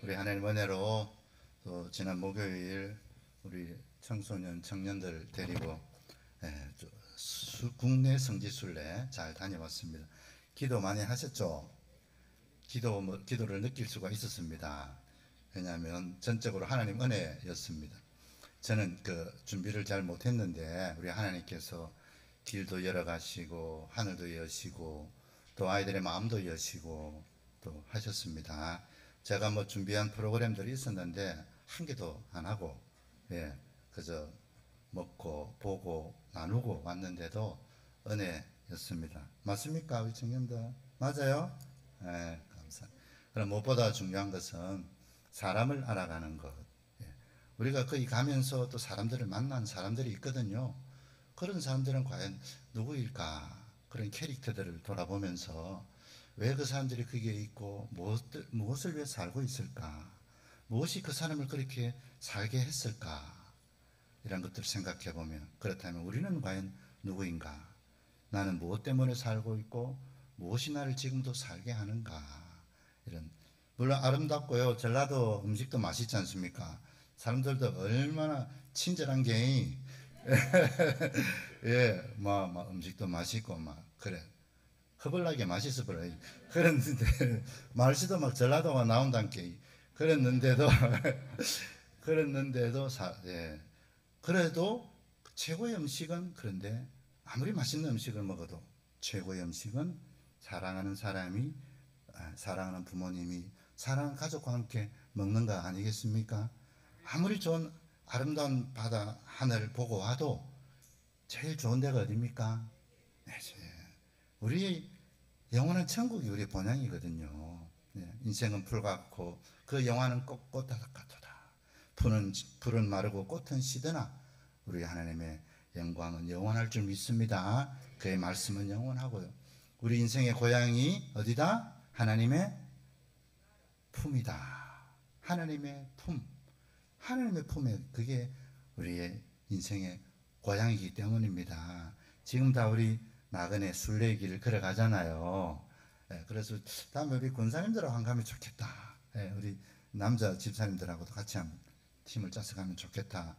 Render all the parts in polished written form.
우리 하나님 은혜로 또 지난 목요일 우리 청소년 청년들 데리고 국내 성지순례 잘 다녀왔습니다. 기도 많이 하셨죠? 기도를 느낄 수가 있었습니다. 왜냐하면 전적으로 하나님 은혜였습니다. 저는 그 준비를 잘 못했는데 우리 하나님께서 길도 열어가시고 하늘도 여시고 또 아이들의 마음도 여시고 또 하셨습니다. 제가 뭐 준비한 프로그램들이 있었는데 한 개도 안 하고 그저 먹고 보고 나누고 왔는데도 은혜였습니다. 맞습니까, 우리 청년들? 맞아요? 감사합니다. 그럼 무엇보다 중요한 것은 사람을 알아가는 것. 우리가 거기 가면서 또 사람들을 만난 사람들이 있거든요. 그런 사람들은 과연 누구일까? 그런 캐릭터들을 돌아보면서 왜 그 사람들이 거기에 있고 무엇을 위해 살고 있을까? 무엇이 그 사람을 그렇게 살게 했을까? 이런 것들을 생각해 보면, 그렇다면 우리는 과연 누구인가? 나는 무엇 때문에 살고 있고 무엇이 나를 지금도 살게 하는가? 이런, 물론 아름답고요, 전라도 음식도 맛있지 않습니까? 사람들도 얼마나 친절한 게 막 음식도 맛있고 막 그래. 허벌나게 맛있어 버려. 그랬는데 말씨도 막 전라도가 나온다는 게 그랬는데도 그래도 최고의 음식은, 그런데 아무리 맛있는 음식을 먹어도 최고의 음식은 사랑하는 사람이, 사랑하는 부모님이, 사랑하는 가족과 함께 먹는 거 아니겠습니까? 아무리 좋은 아름다운 바다 하늘 보고 와도 제일 좋은 데가 어디입니까? 우리 영원한 천국이 우리 본향이거든요. 인생은 풀 같고 그 영화는 꽃 같도다. 풀은 마르고 꽃은 시드나 우리 하나님의 영광은 영원할 줄 믿습니다. 그의 말씀은 영원하고요. 우리 인생의 고향이 어디다? 하나님의 품이다. 하나님의 품. 하나님의 품에, 그게 우리의 인생의 고향이기 때문입니다. 지금 다 우리 나그네 순례의 길을 걸어가잖아요. 그래서 다음에 우리 권사님들하고 한 가면 좋겠다. 우리 남자 집사님들하고도 같이 한번 팀을 짜서 가면 좋겠다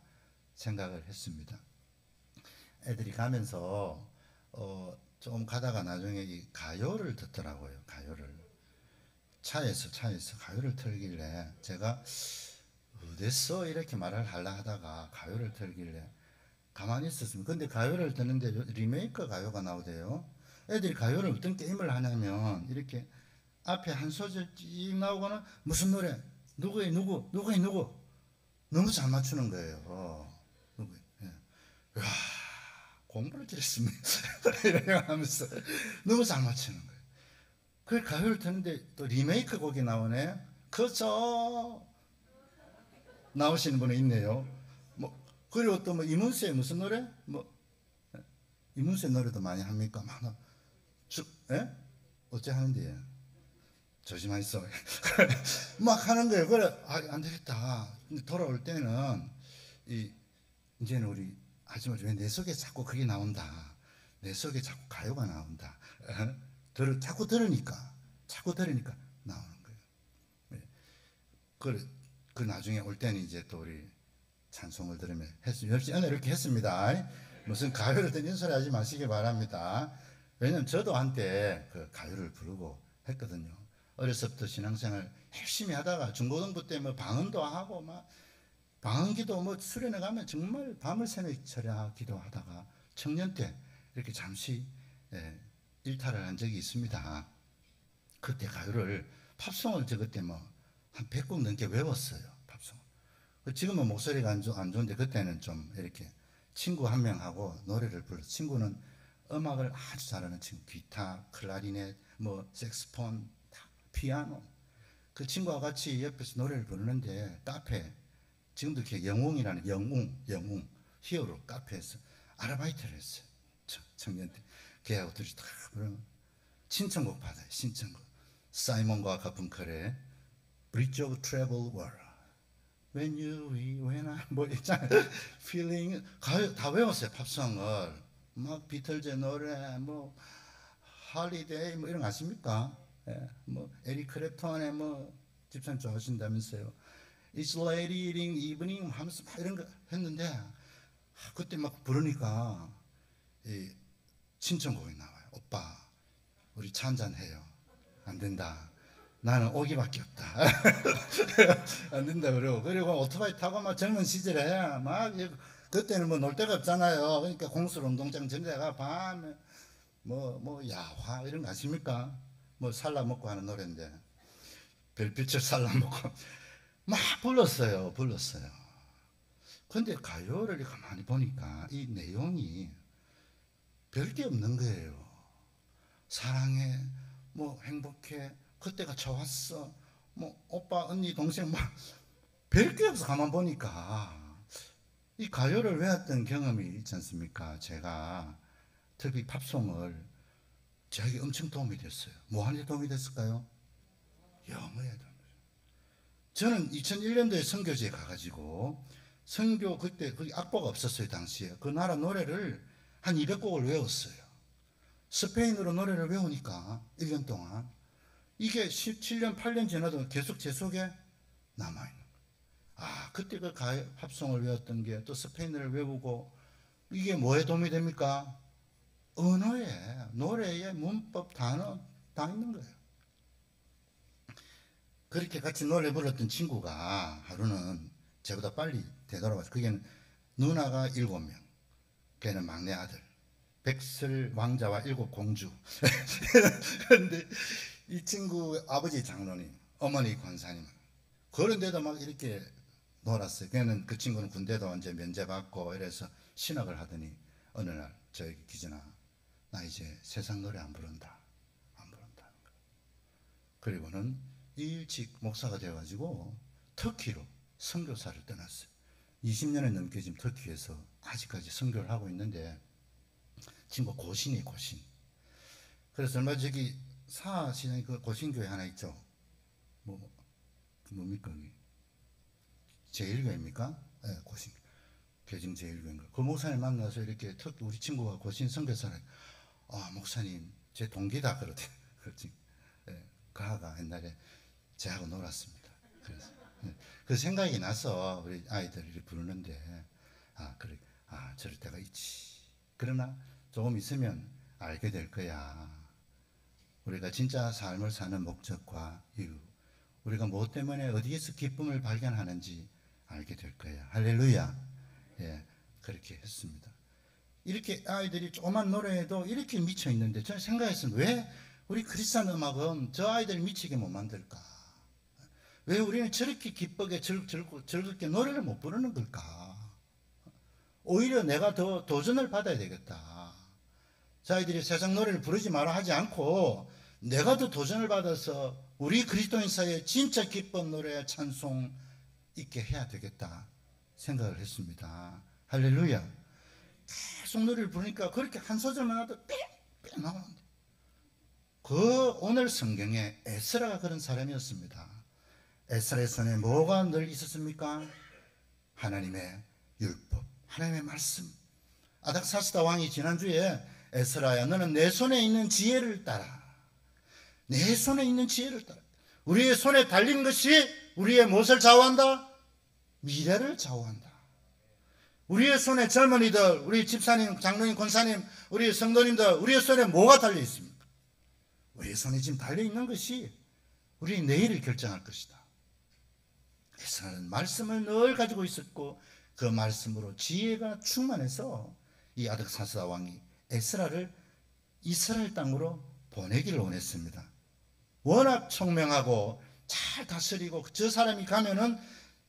생각을 했습니다. 애들이 가면서 좀 가다가 나중에 이 가요를 듣더라고요. 가요를 차에서 가요를 틀길래 제가 어딨어 이렇게 말을 하려 하다가 가요를 틀길래 가만히 있었습니다. 근데 가요를 듣는데 리메이크 가요가 나오대요. 애들이 가요를 어떤 게임을 하냐면 이렇게 앞에 한 소절 쭉 나오거나 무슨 노래 누구의 누구 너무 잘 맞추는 거예요. 야, 공부를 잘했습니다. 이렇게 하면서 너무 잘 맞추는 거예요. 그 가요를 듣는데 또 리메이크 곡이 나오네. 그저 나오시는 분이 있네요. 그리고 또 뭐 이문세의 무슨 노래? 이문세 노래도 많이 합니까? 어째 하는데 조심하이소. 막 하는 거예요. 그래, 안 되겠다. 근데 돌아올 때는 이제는 우리 하지만 왜 내 속에 자꾸 그게 나온다. 내 속에 자꾸 가요가 나온다. 자꾸 들으니까 나오는 거예요. 그 나중에 올 때는 이제 또 우리 찬송을 들으면 열심히 이렇게 했습니다. 무슨 가요를 듣는 소리 하지 마시기 바랍니다. 왜냐면 저도 한때 그 가요를 부르고 했거든요. 어렸을 때 신앙생활 열심히 하다가 중고등부 때 뭐 방언도 하고 막 방언기도 뭐 수련회 가면 정말 밤을 새며 기도하다가 청년 때 이렇게 잠시 일탈을 한 적이 있습니다. 그때 가요를 팝송을 저 그때 뭐 한 100곡 넘게 외웠어요. 팝송. 지금은 목소리가 안 좋은데 그때는 좀 이렇게 친구 한 명하고 노래를 불렀어요. 친구는 음악을 아주 잘하는 친구, 기타, 클라리넷, 뭐 색스폰, 피아노. 그 친구와 같이 옆에서 노래를 부르는데 카페, 지금도 이렇게 영웅이라는 영웅 히어로 카페에서 아르바이트를 했어요. 청년 때. 걔하고 둘이 다 부르면 신청곡 받아요. 신청곡. 사이먼과 가펑클의 Bridge of Troubled Water. when I 뭐 있잖아요. feeling 가요 다 외웠어요. 팝송을 막 비틀즈 노래 뭐 할리데이 뭐 이런 거 아십니까? 뭐 에릭 크랩톤의 뭐 집사님 좋아하신다면서요. It's late eating evening 하면서 막 이런 거 했는데 그때 막 부르니까 이 신청곡이 나와요. 오빠 우리 차 한잔 해요. 안 된다. 나는 오기밖에 없다. 안 된다 그리고 오토바이 타고 막 젊은 시절에 막 그때는 뭐 놀 데가 없잖아요. 그러니까 공술 운동장 전대가 밤에 뭐 야화 이런 거 아십니까? 뭐 살라 먹고 하는 노래인데 별빛을 살라 먹고 막 불렀어요. 근데 가요를 가만히 보니까 이 내용이 별게 없는 거예요. 사랑해, 뭐 행복해, 그때가 좋았어, 뭐 오빠, 언니, 동생, 뭐 별게 없어. 가만 보니까 이 가요를 외웠던 경험이 있지 않습니까? 제가 특히 팝송을 저에게 엄청 도움이 됐어요. 뭐 하는 데 도움이 됐을까요? 영어에 도움이 됐어요. 저는 2001년도에 선교지에 가가지고 선교 그때 거기 악보가 없었어요. 당시에 그 나라 노래를 한 200곡을 외웠어요. 스페인어로 노래를 외우니까 1년 동안 이게 17년 8년 지나도 계속 제 속에 남아있는 거예요. 그때 그 팝송을 외웠던 게 또 스페인어를 외우고 이게 뭐에 도움이 됩니까? 언어에, 노래에 문법, 단어 다 있는 거예요. 그렇게 같이 노래 불렀던 친구가 하루는 저보다 빨리 되돌아와서 그게 누나가 7명, 걔는 막내 아들, 백설 왕자와 7 공주. 그런데 이 친구 아버지 장로님, 어머니 권사님, 그런데도 막 이렇게 놀았어요. 걔는 그 친구는 군대도 이제 면제받고 이래서 신학을 하더니 어느 날 저에게 기준아, 나 이제 세상 노래 안 부른다. 그리고는 일찍 목사가 되어가지고 터키로 선교사를 떠났어요. 20년이 넘게 지금 터키에서 아직까지 선교를 하고 있는데 친구 고신이 고신. 그래서 얼마 저기 사시장에 그 고신교회 하나 있죠. 뭡니까? 제1교회입니까? 네, 고신. 개정 제1교회인가. 그 목사님 만나서 이렇게 터키 우리 친구가 고신 선교사를 목사님 제 동기다 그러대. 그렇지. 네, 그아가 옛날에 저하고 놀았습니다. 그래서 그 생각이 나서 우리 아이들이 부르는데 그래 저럴 때가 있지. 그러나 조금 있으면 알게 될 거야. 우리가 진짜 삶을 사는 목적과 이유, 우리가 무엇 때문에 어디에서 기쁨을 발견하는지 알게 될 거야. 할렐루야. 예, 그렇게 했습니다. 이렇게 아이들이 조그만 노래에도 이렇게 미쳐 있는데 저는 생각했습니다. 왜 우리 크리스찬 음악은 저 아이들 미치게 못 만들까? 왜 우리는 저렇게 기쁘게 즐겁게 노래를 못 부르는 걸까? 오히려 내가 더 도전을 받아야 되겠다. 저 아이들이 세상 노래를 부르지 마라 하지 않고 내가 더 도전을 받아서 우리 그리스도인 사이에 진짜 기쁜 노래 찬송 있게 해야 되겠다 생각을 했습니다. 할렐루야. 계속 노래를 부르니까 그렇게 한 소절만 하도 뺑뺑 나오는데 그 오늘 성경에 에스라가 그런 사람이었습니다. 에스라의 손에 뭐가 늘 있었습니까? 하나님의 율법, 하나님의 말씀. 아닥사스다 왕이 지난주에 에스라야 너는 내 손에 있는 지혜를 따라. 내 손에 있는 지혜를 따라. 우리의 손에 달린 것이 우리의 무엇을 좌우한다? 미래를 좌우한다. 우리의 손에 젊은이들, 우리 집사님, 장로님, 권사님, 우리 성도님들, 우리의 손에 뭐가 달려 있습니까? 우리의 손에 지금 달려 있는 것이 우리의 내일을 결정할 것이다. 에스라는 말씀을 늘 가지고 있었고 그 말씀으로 지혜가 충만해서 이 아닥사스다 왕이 에스라를 이스라엘 땅으로 보내기를 원했습니다. 워낙 총명하고 잘 다스리고 저 사람이 가면은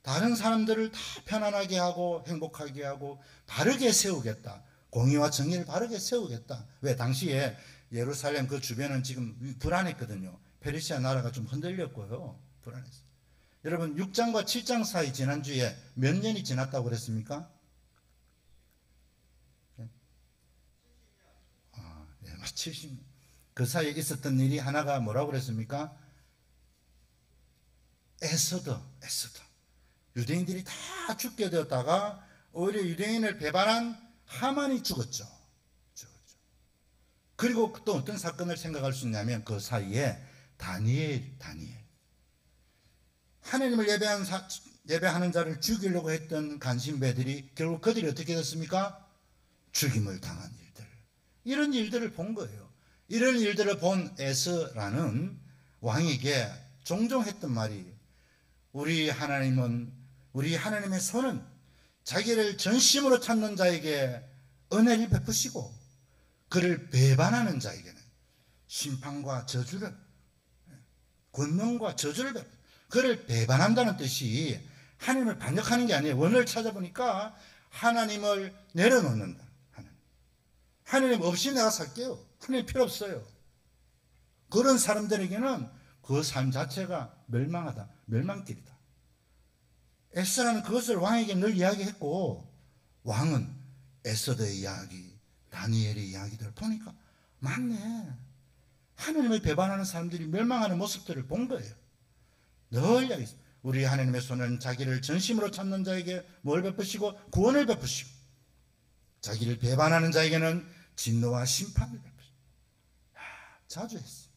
다른 사람들을 다 편안하게 하고 행복하게 하고 바르게 세우겠다. 공의와 정의를 바르게 세우겠다. 왜? 당시에 예루살렘 그 주변은 지금 불안했거든요. 페르시아 나라가 좀 흔들렸고요. 불안했어요. 여러분 6장과 7장 사이 지난주에 몇 년이 지났다고 그랬습니까? 네, 70년. 그 사이에 있었던 일이 하나가 뭐라고 그랬습니까? 에서더. 유대인들이 다 죽게 되었다가 오히려 유대인을 배반한 하만이 죽었죠. 그리고 또 어떤 사건을 생각할 수 있냐면 그 사이에 다니엘. 하나님을 예배하는 자를 죽이려고 했던 간신배들이 결국 그들이 어떻게 됐습니까? 죽임을 당한 일들, 이런 일들을 본 거예요. 이런 일들을 본 에스라는 왕에게 종종 했던 말이, 우리 하나님의 손은 자기를 전심으로 찾는 자에게 은혜를 베푸시고 그를 배반하는 자에게는 심판과 저주를, 권능과 저주를 베푸, 그를 배반한다는 뜻이 하나님을 반역하는 게 아니에요. 원어를 찾아보니까 하나님을 내려놓는다. 하나님 없이 내가 살게요. 하나님 필요 없어요. 그런 사람들에게는 그 삶 자체가 멸망하다, 멸망길이다. 에스라는 그것을 왕에게 늘 이야기했고, 왕은 에스더의 이야기, 다니엘의 이야기들을 보니까 맞네, 하나님을 배반하는 사람들이 멸망하는 모습들을 본 거예요. 늘 이야기했어요. 우리 하나님의 손은 자기를 전심으로 찾는 자에게 뭘 베푸시고? 구원을 베푸시고 자기를 배반하는 자에게는 진노와 심판을 베푸시고. 자주 했어요.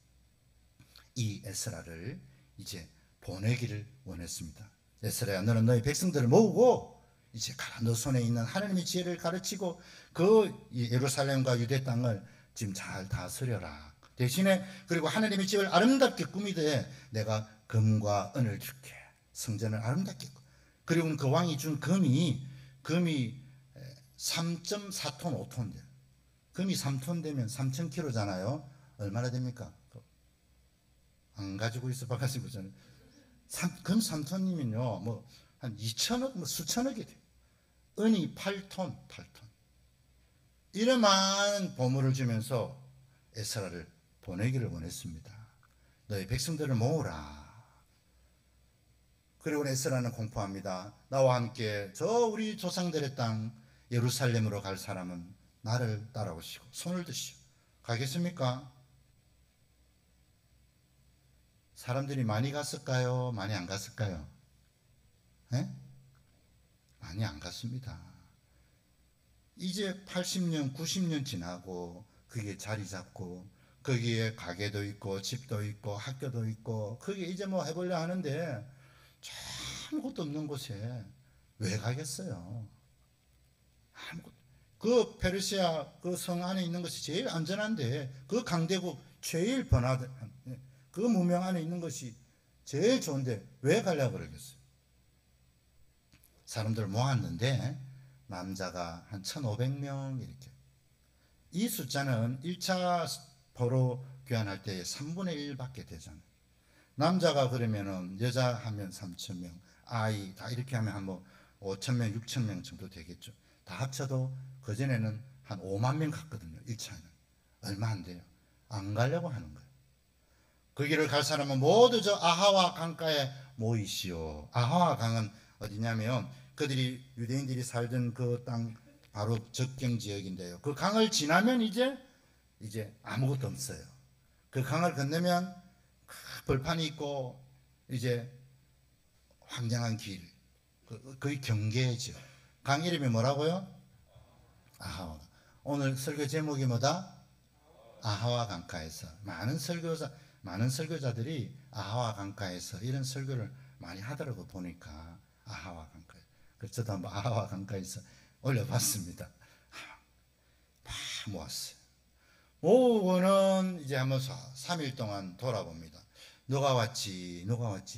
이 에스라를 이제 보내기를 원했습니다. 에스라야, 너는 너희 백성들을 모으고 이제 가라. 너 손에 있는 하나님의 지혜를 가르치고 그 예루살렘과 유대 땅을 지금 잘 다스려라. 대신에 그리고 하나님의 집을 아름답게 꾸미되 내가 금과 은을 줄게. 성전을 아름답게. 그리고 그 왕이 준 금이 3.4톤 5톤 돼요. 금이 3톤 되면 3,000kg잖아요. 얼마나 됩니까? 안 가지고 있어 봐가지고 저는 금 3톤이면요 뭐 한 2천억, 뭐 수천억이 돼요. 은이 8톤. 이런 많은 보물을 주면서 에스라를 보내기를 원했습니다. 너희 백성들을 모으라. 그리고 에스라는 공포합니다. 나와 함께 저 우리 조상들의 땅 예루살렘으로 갈 사람은 나를 따라오시고 손을 드시오. 가겠습니까? 사람들이 많이 갔을까요? 많이 안 갔을까요? 네? 많이 안 갔습니다. 이제 80년, 90년 지나고 그게 자리 잡고 거기에 가게도 있고 집도 있고 학교도 있고 그게 이제 뭐 해보려 하는데 아무것도 없는 곳에 왜 가겠어요? 아무것도. 그 페르시아 그 성 안에 있는 것이 제일 안전한데, 그 강대국 제일 번화된 그 무명 안에 있는 것이 제일 좋은데 왜 가려고 그러겠어요? 사람들 모았는데 남자가 한 1,500명 이렇게. 이 숫자는 1차 포로 교환할 때 3분의 1밖에 되잖아요. 남자가 그러면은 여자 하면 3,000명, 아이 다 이렇게 하면 한 뭐 5,000명, 6,000명 정도 되겠죠. 다 합쳐도 그전에는 한 5만 명 갔거든요. 1차는. 얼마 안 돼요. 안 가려고 하는 거예요. 그 길을 갈 사람은 모두 저 아하와 강가에 모이시오. 아하와 강은 어디냐면 그들이 유대인들이 살던 그 땅 바로 접경 지역인데요. 그 강을 지나면 이제 아무것도 없어요. 그 강을 건너면 벌판이 있고 이제 황량한 길, 거의 경계죠. 강 이름이 뭐라고요? 아하와. 오늘 설교 제목이 뭐다? 아하와 강가에서. 많은 설교자들이 아하와 강가에서 이런 설교를 많이 하더라고 보니까. 아하와 강가. 그래서 저도 한번 아하와 강가에서 올려봤습니다. 막 모았어요. 모으고는 이제 한번 3일 동안 돌아봅니다. 누가 왔지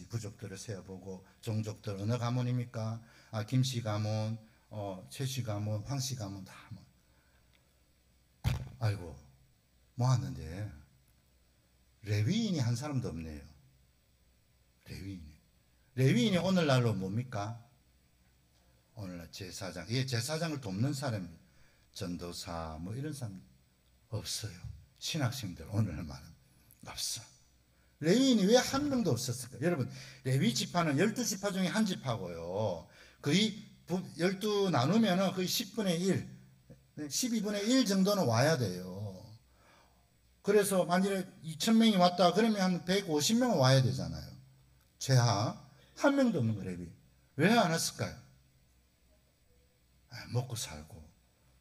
부족들을 세어보고, 종족들 어느 가문입니까? 김씨 가문, 최씨 가문, 황씨 가문 다 뭐. 아이고 모았는데 레위인이 한 사람도 없네요. 레위인이 오늘날로 뭡니까? 오늘날 제사장, 제사장을 돕는 사람, 전도사 뭐 이런 사람 없어요. 신학생들 오늘날 말은 없어. 레위인이 왜 한 명도 없었을까? 여러분, 레위 지파는 12지파 중에 한 지파고요. 거의 12 나누면 거의 10분의 1, 12분의 1 정도는 와야 돼요. 그래서 만일에 2,000명이 왔다 그러면 한 150명은 와야 되잖아요. 최하 한 명도 없는 거. 레위 왜 안 왔을까요? 먹고 살고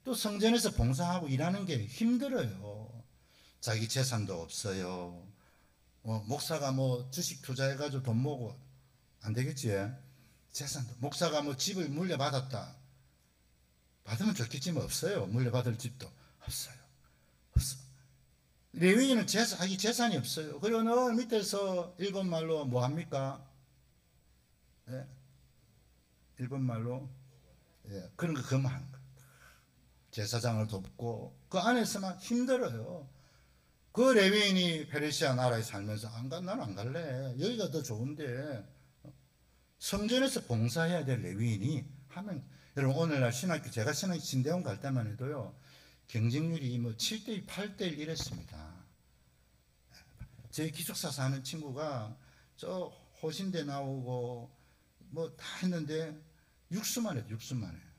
또 성전에서 봉사하고 일하는 게 힘들어요. 자기 재산도 없어요. 목사가 뭐 주식 투자해가지고 돈 모으고 안 되겠지. 재산도 목사가 뭐 집을 물려받았다. 받으면 좋겠지만 없어요. 물려받을 집도 없어요. 없어. 레위인은 자기 재산이 없어요. 그리고 늘 밑에서 일본 말로 뭐 합니까? 예? 일본 말로 그런 거 금하는 거. 제사장을 돕고 그 안에서만 힘들어요. 그 레위인이 페르시아 나라에 살면서 나는 안 갈래. 여기가 더 좋은데. 성전에서 봉사해야 될 레위인이 하면, 여러분 오늘날 신학교, 제가 신학교 신대원 갈 때만 해도요 경쟁률이 뭐 7대1 8대1 이랬습니다. 제 기숙사 사는 친구가 저 호신대 나오고 뭐 다 했는데 육수만 해도 육수만 해요.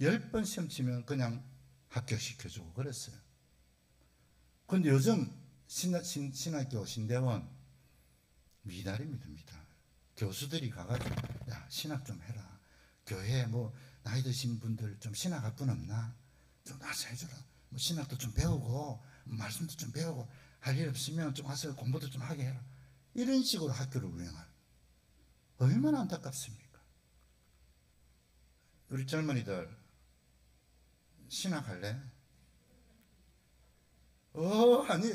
10번 시험 치면 그냥 합격시켜주고 그랬어요. 근데 요즘 신학교 신대원 미달입니다. 미달. 교수들이 가가지고 야 신학 좀 해라. 교회에 뭐 나이 드신 분들 좀 신학할 분 없나? 좀 와서 해주라. 뭐 신학도 좀 배우고 말씀도 좀 배우고 할 일 없으면 좀 와서 공부도 좀 하게 해라. 이런 식으로 학교를 운영할. 얼마나 안타깝습니까? 우리 젊은이들 신학할래? 아니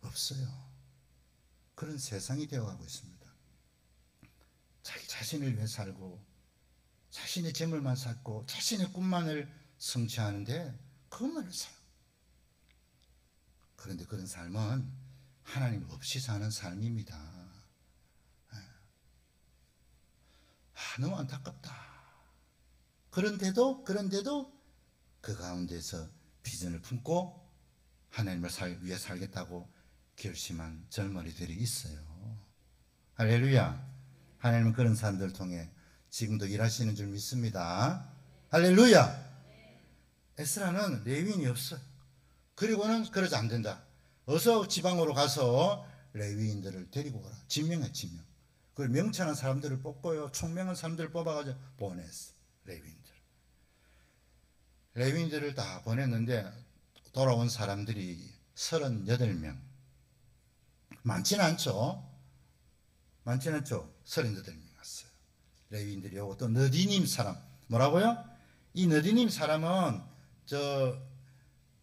없어요. 그런 세상이 되어가고 있습니다. 자기 자신을 위해 살고 자신의 재물만 쌓고 자신의 꿈만을 성취하는데 그것만을 살아. 그런데 그런 삶은 하나님 없이 사는 삶입니다. 너무 안타깝다. 그런데도 그 가운데서 비전을 품고 하나님을 위해 살겠다고 결심한 젊은이들이 있어요. 할렐루야. 하나님은 그런 사람들을 통해 지금도 일하시는 줄 믿습니다. 할렐루야. 에스라는 레위인이 없어요. 그리고는 그러지 안 된다. 어서 지방으로 가서 레위인들을 데리고 오라. 지명해 지명. 그 명찬한 사람들을 뽑고요. 총명한 사람들을 뽑아가지고 보냈어. 레위인들을 다 보냈는데 돌아온 사람들이 38명. 많지는 않죠. 38명 왔어요. 레위인들이 오고 또 느디님 사람. 뭐라고요? 이 느디님 사람은 저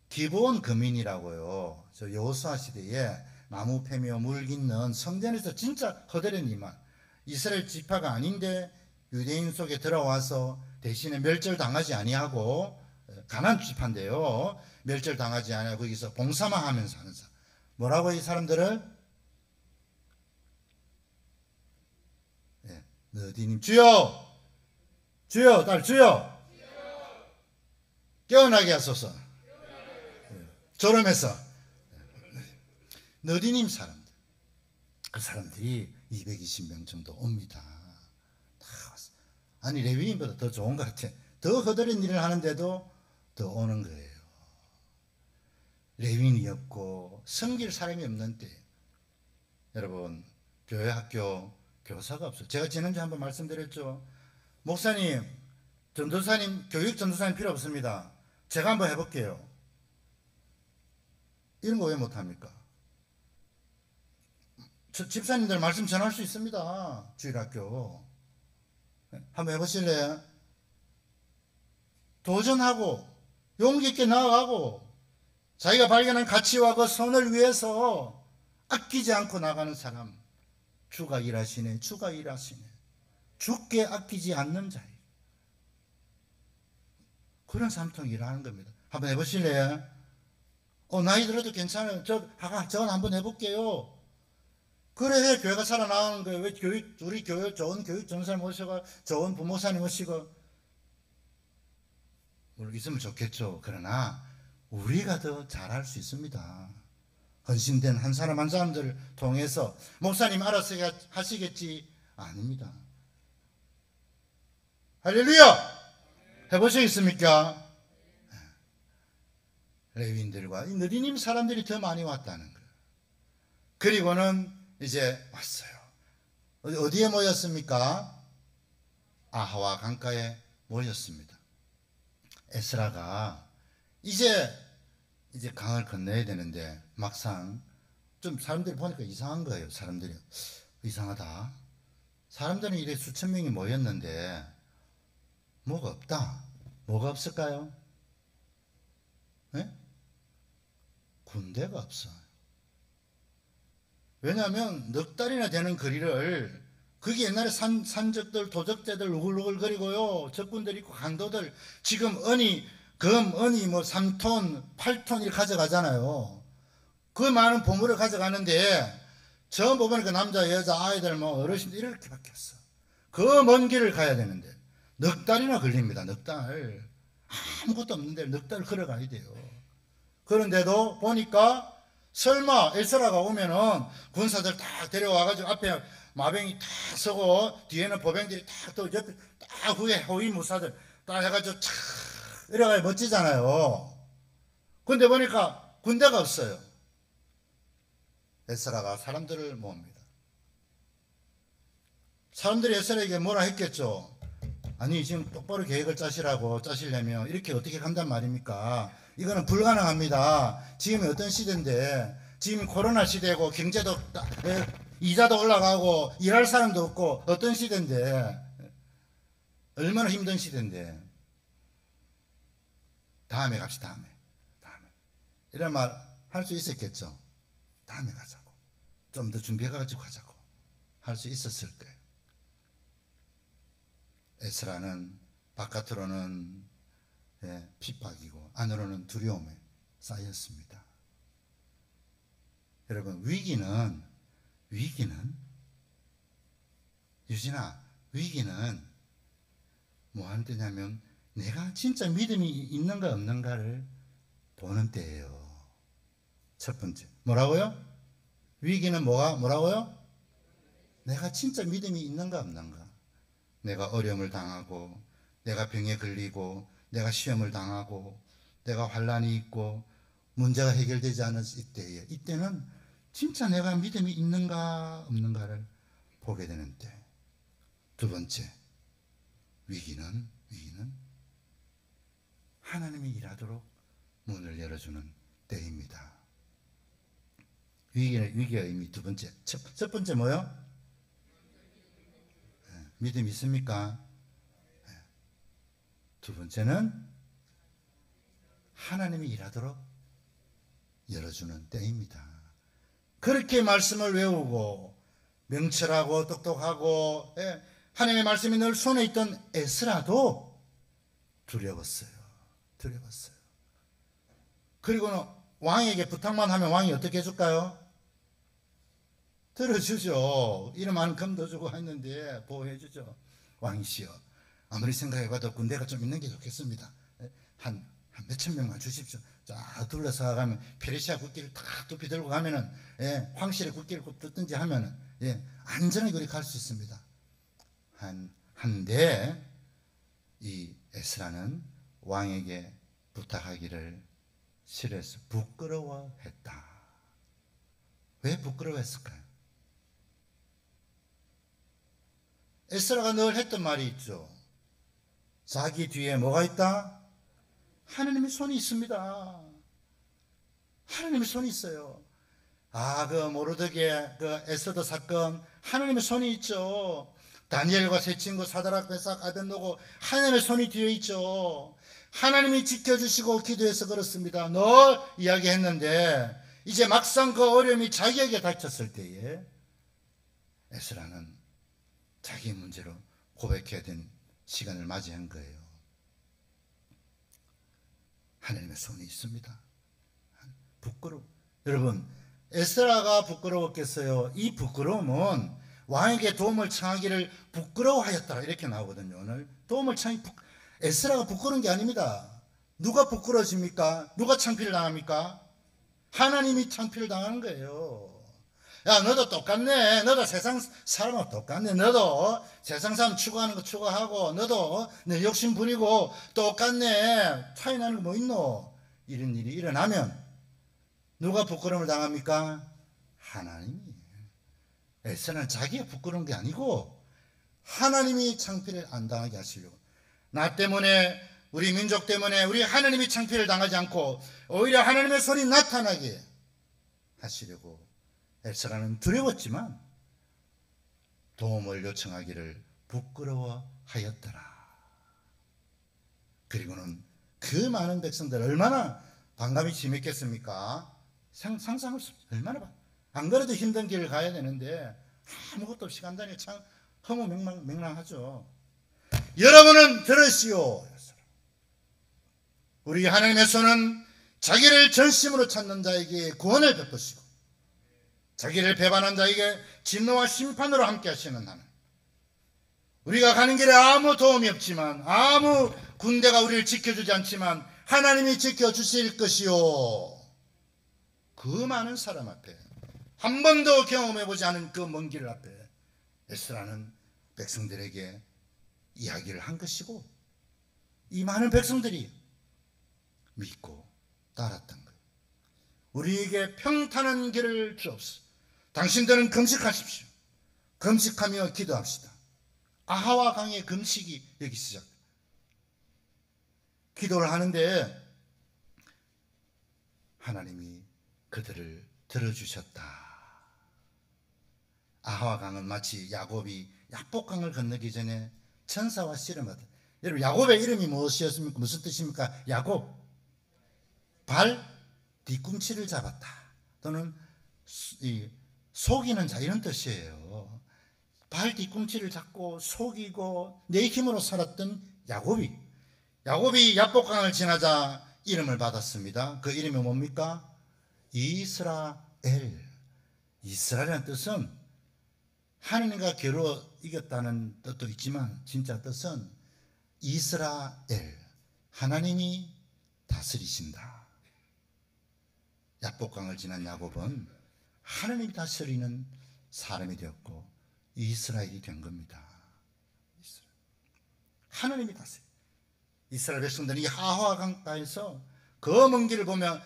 기브온 거민이라고요. 저 여호수아 시대에 나무 패며 물 깃는 성전에서 진짜 거대한 이만 이스라엘 지파가 아닌데 유대인 속에 들어와서 대신에 멸절당하지 아니하고 가나안 지파인데요. 멸절당하지 아니하고 거기서 봉사만 하면서 하는 사람. 뭐라고 이 사람들을? 느디님 주여 딸 주여 깨어나게 하소서. 졸음해서 느디님 사람들, 그 사람들이 220명 정도 옵니다. 다 왔어. 아니 레위인보다 더 좋은 것 같아. 더 거드린 일을 하는데도 더 오는 거예요. 레위인이 없고 섬길 사람이 없는 때, 여러분 교회 학교 교사가 없어요. 제가 지난주에 한번 말씀드렸죠. 목사님, 전도사님, 교육 전도사님 필요 없습니다. 제가 한번 해볼게요. 이런 거 왜 못합니까? 집사님들 말씀 전할 수 있습니다. 주일학교 한번 해보실래요? 도전하고 용기 있게 나아가고 자기가 발견한 가치와 그 선을 위해서 아끼지 않고 나가는 사람, 주가 일하시네. 주께 아끼지 않는 자예요. 그런 사람 통해 일하는 겁니다. 한번 해보실래요? 나이 들어도 괜찮아요. 저건 한번 해볼게요. 그래, 교회가 살아나가는 거예요. 왜 우리 교회 좋은 교육 전사님 모시고 좋은 부모사님 모시고 물론 있으면 좋겠죠. 그러나 우리가 더 잘할 수 있습니다. 헌신된 한 사람 한 사람들을 통해서 목사님 알아서 하시겠지. 아닙니다. 할렐루야. 해보시겠습니까? 레위인들과 이 느디님 사람들이 더 많이 왔다는 거예요. 그리고는 이제 왔어요. 어디에 모였습니까? 아하와 강가에 모였습니다. 에스라가 이제 강을 건너야 되는데 막상 좀 사람들이 보니까 이상한 거예요. 사람들이 이상하다. 사람들은 이래 수천 명이 모였는데 뭐가 없다. 뭐가 없을까요? 네? 군대가 없어요. 왜냐하면 넉 달이나 되는 거리를, 그게 옛날에 산적들 도적대들 우글우글거리고요, 적군들 있고 강도들 지금 금은이 뭐 3톤 8톤 이렇게 가져가잖아요. 그 많은 보물을 가져가는데 전부 보니까 남자 여자 아이들 뭐 어르신들 이렇게밖에 없어. 그 먼 길을 가야 되는데 넉 달이나 걸립니다. 넉 달. 아무것도 없는데 넉 달 걸어가야 돼요. 그런데도 보니까 설마 에스라가 오면은 군사들 딱 데려와가지고 앞에 마병이 딱 서고 뒤에는 보병들이 딱 또 옆에 딱 후에 호위 무사들 딱 해가지고 촥 이래가지고 멋지잖아요. 근데 보니까 군대가 없어요. 에스라가 사람들을 모읍니다. 사람들이 에스라에게 뭐라 했겠죠? 아니 지금 똑바로 계획을 짜시려면 이렇게 어떻게 간단 말입니까? 이거는 불가능합니다. 지금이 어떤 시대인데, 지금 코로나 시대고 경제도 이자도 올라가고 일할 사람도 없고 어떤 시대인데, 얼마나 힘든 시대인데. 다음에 갑시다. 다음에 이런 말 할 수 있었겠죠. 다음에 가자고, 좀 더 준비해가지고 가자고 할 수 있었을 거예요. 에스라는 바깥으로는 핍박이고 안으로는 두려움에 쌓였습니다. 여러분, 위기는 유진아, 위기는 뭐 하는 때냐면 내가 진짜 믿음이 있는가 없는가를 보는 때예요. 첫 번째 뭐라고요? 위기는 뭐라고요? 내가 진짜 믿음이 있는가 없는가. 내가 어려움을 당하고, 내가 병에 걸리고, 내가 시험을 당하고, 내가 환난이 있고 문제가 해결되지 않을 때에, 이때는 진짜 내가 믿음이 있는가 없는가를 보게 되는 때. 두 번째, 위기는 하나님이 일하도록 문을 열어주는 때입니다. 위기의 의미 두 번째. 첫 번째 뭐요? 믿음 있습니까? 두 번째는 하나님이 일하도록 열어주는 때입니다. 그렇게 말씀을 외우고 명철하고 똑똑하고 하나님의 말씀이 늘 손에 있던 에스라도 두려웠어요. 그리고는 왕에게 부탁만 하면 왕이 어떻게 해줄까요? 들어주죠. 이름만큼 더 주고 했는데 보호해주죠. 왕이시여, 아무리 생각해봐도 군대가 좀 있는 게 좋겠습니다. 한 몇천 명만 주십시오. 쫙 둘러서 가면 페르시아 국기를 탁 뚜피 들고 가면은 황실의 국기를 뜯든지 하면은 안전하게 그렇게 갈 수 있습니다. 한데 이 에스라는 왕에게 부탁하기를 싫어해서 부끄러워했다. 왜 부끄러워했을까요? 에스라가 늘 했던 말이 있죠. 자기 뒤에 뭐가 있다? 하나님의 손이 있습니다. 하나님의 손이 있어요. 그 모르드게 그 에스더 사건, 하나님의 손이 있죠. 다니엘과 세 친구 사드락 메삭 아벳느고, 하나님의 손이 뒤에 있죠. 하나님이 지켜주시고 기도해서 그렇습니다. 늘 이야기했는데 이제 막상 그 어려움이 자기에게 닥쳤을 때에 에스라는 자기의 문제로 고백해야 되는 시간을 맞이한 거예요. 하나님의 손이 있습니다. 여러분, 에스라가 부끄러웠겠어요? 이 부끄러움은 왕에게 도움을 청하기를 부끄러워하였더라 이렇게 나오거든요. 오늘 도움을 청하기, 에스라가 부끄러운 게 아닙니다. 누가 부끄러워집니까? 누가 창피를 당합니까? 하나님이 창피를 당하는 거예요. 야, 너도 똑같네. 너도 세상 사람하고 똑같네. 너도 세상 사람 추구하는 거 추구하고, 너도 내 욕심 부리고 똑같네. 차이 나는 거 뭐 있노? 이런 일이 일어나면 누가 부끄러움을 당합니까? 하나님이. 에스라는 자기가 부끄러운 게 아니고 하나님이 창피를 안 당하게 하시려고, 나 때문에, 우리 민족 때문에 우리 하나님이 창피를 당하지 않고 오히려 하나님의 손이 나타나게 하시려고 에스라는 두려웠지만 도움을 요청하기를 부끄러워하였더라. 그리고는 그 많은 백성들 얼마나 반감이 심했겠습니까? 상상할 수 없어요. 얼마나 안 그래도 힘든 길을 가야 되는데 아무것도 없이 간다니 참 허무맹랑하죠. 여러분은 들으시오. 우리 하나님의 손은 자기를 전심으로 찾는 자에게 구원을 베푸시고 자기를 배반한 자에게 진노와 심판으로 함께 하시는 하나님. 우리가 가는 길에 아무 도움이 없지만, 아무 군대가 우리를 지켜주지 않지만 하나님이 지켜주실 것이요. 그 많은 사람 앞에, 한 번도 경험해보지 않은 그 먼 길 앞에 에스라는 백성들에게 이야기를 한 것이고, 이 많은 백성들이 믿고 따랐던 거예요. 우리에게 평탄한 길을 주옵소서. 당신들은 금식하십시오. 금식하며 기도합시다. 아하와 강의 금식이 여기 시작돼요. 기도를 하는데 하나님이 그들을 들어주셨다. 아하와 강은 마치 야곱이 야복강을 건너기 전에 천사와 씨름하듯. 여러분, 야곱의 이름이 무엇이었습니까? 무슨 뜻입니까? 야곱, 발 뒤꿈치를 잡았다, 또는 속이는 자, 이런 뜻이에요. 발 뒤꿈치를 잡고 속이고 내 힘으로 살았던 야곱이 야복강을 지나자 이름을 받았습니다. 그 이름이 뭡니까? 이스라엘. 이스라엘이라는 뜻은 하나님과 겨루어 이겼다는 뜻도 있지만 진짜 뜻은 이스라엘, 하나님이 다스리신다. 야복강을 지난 야곱은 하나님이 다스리는 사람이 되었고 이스라엘이 된 겁니다. 하나님이 다스려. 이스라엘 백성들이 이 아하와 강가에서 그 먼 길을 보면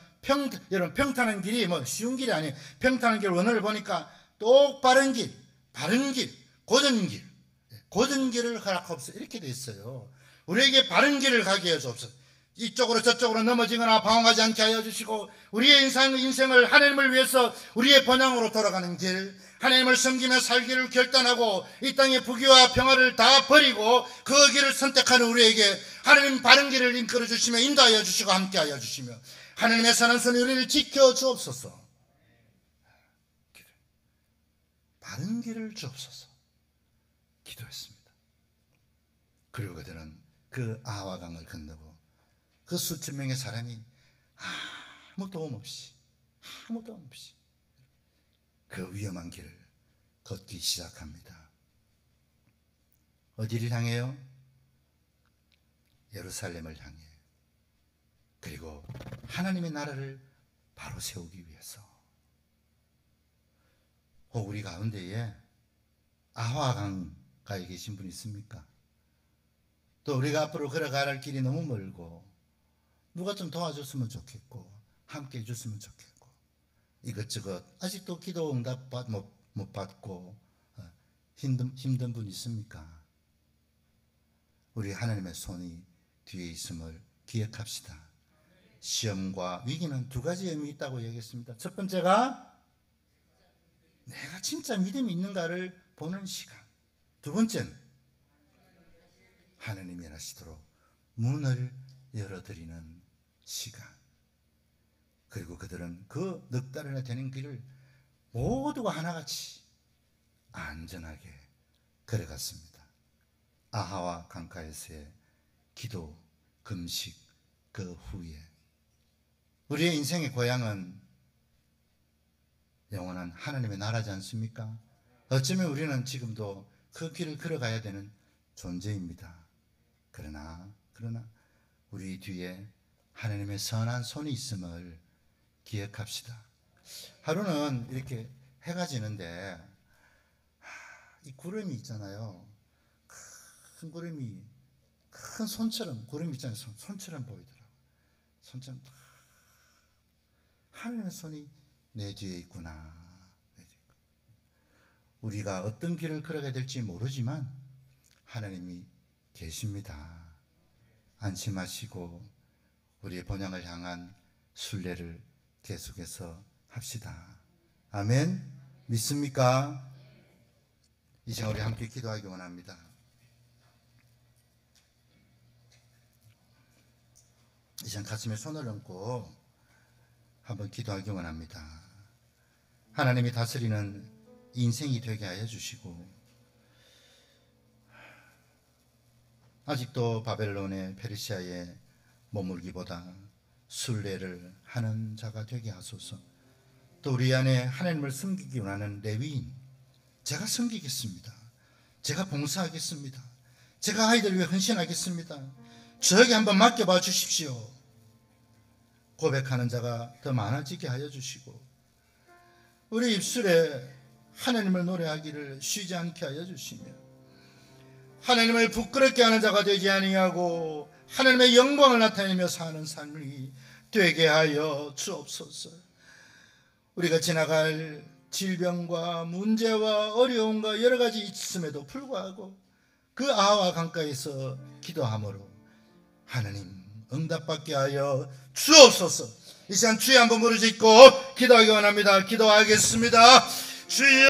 여러분, 평탄한 길이 뭐 쉬운 길이 아니에요. 평탄한 길 원어를 보니까 똑바른 길, 바른 길, 고든 길을 허락하옵소서, 이렇게 돼 있어요. 우리에게 바른 길을 가게 해주옵소서. 이쪽으로 저쪽으로 넘어지거나 방황하지 않게 하여 주시고, 우리의 인생을 하나님을 위해서 우리의 번향으로 돌아가는 길, 하나님을 섬기며 살기를 결단하고 이 땅의 부귀와 평화를 다 버리고 그 길을 선택하는 우리에게 하나님 바른 길을 이끌어 주시며 인도하여 주시고 함께하여 주시며 하나님의 선한 손이 우리를 지켜 주옵소서. 바른 길을 주옵소서 기도했습니다. 그리고 그들은 그 아하와 강을 건너고 그 수천 명의 사람이 아무 도움 없이 그 위험한 길을 걷기 시작합니다. 어디를 향해요? 예루살렘을 향해. 그리고 하나님의 나라를 바로 세우기 위해서. 우리 가운데에 아하와 강가에 계신 분 있습니까? 또 우리가 앞으로 걸어가야 할 길이 너무 멀고 누가 좀 도와줬으면 좋겠고 함께 해줬으면 좋겠고 이것저것 아직도 기도 응답 못 받고 힘든 분 있습니까? 우리 하나님의 손이 뒤에 있음을 기억합시다. 시험과 위기는 두 가지 의미 있다고 얘기했습니다. 첫 번째가 내가 진짜 믿음이 있는가를 보는 시간. 두 번째는 하나님이 일하시도록 문을 열어드리는 시간. 그리고 그들은 그 넉 달이나 되는 길을 모두가 하나같이 안전하게 걸어갔습니다. 아하와 강가에서의 기도, 금식, 그 후에 우리의 인생의 고향은 영원한 하나님의 나라지 않습니까? 어쩌면 우리는 지금도 그 길을 걸어가야 되는 존재입니다. 그러나 우리 뒤에 하나님의 선한 손이 있음을 기억합시다. 하루는 이렇게 해가 지는데 이 구름이 있잖아요. 큰 구름이 큰 손처럼, 구름이 있잖아요. 손처럼 보이더라고요. 손처럼. 하나님의 손이 내 뒤에 있구나. 우리가 어떤 길을 걸어가야 될지 모르지만 하나님이 계십니다. 안심하시고 우리의 본향을 향한 순례를 계속해서 합시다. 아멘. 믿습니까? 이 시간 우리 함께 기도하기 원합니다. 이 시간 가슴에 손을 얹고 한번 기도하기 원합니다. 하나님이 다스리는 인생이 되게 하여 주시고, 아직도 바벨론의 페르시아에 머물기보다 순례를 하는 자가 되게 하소서. 또 우리 안에 하나님을 섬기기 원하는 레위인, 제가 섬기겠습니다. 제가 봉사하겠습니다. 제가 아이들 위해 헌신하겠습니다. 저에게 한번 맡겨봐 주십시오. 고백하는 자가 더 많아지게 하여 주시고, 우리 입술에 하나님을 노래하기를 쉬지 않게 하여 주시며, 하나님을 부끄럽게 하는 자가 되지 아니하고 하나님의 영광을 나타내며 사는 삶이 되게 하여 주옵소서. 우리가 지나갈 질병과 문제와 어려움과 여러 가지 있음에도 불구하고 그 아와 강가에서 기도함으로 하나님 응답받게 하여 주옵소서. 이 시간 주여 한번 무릎 짓고 기도하기 원합니다. 기도하겠습니다. 주여.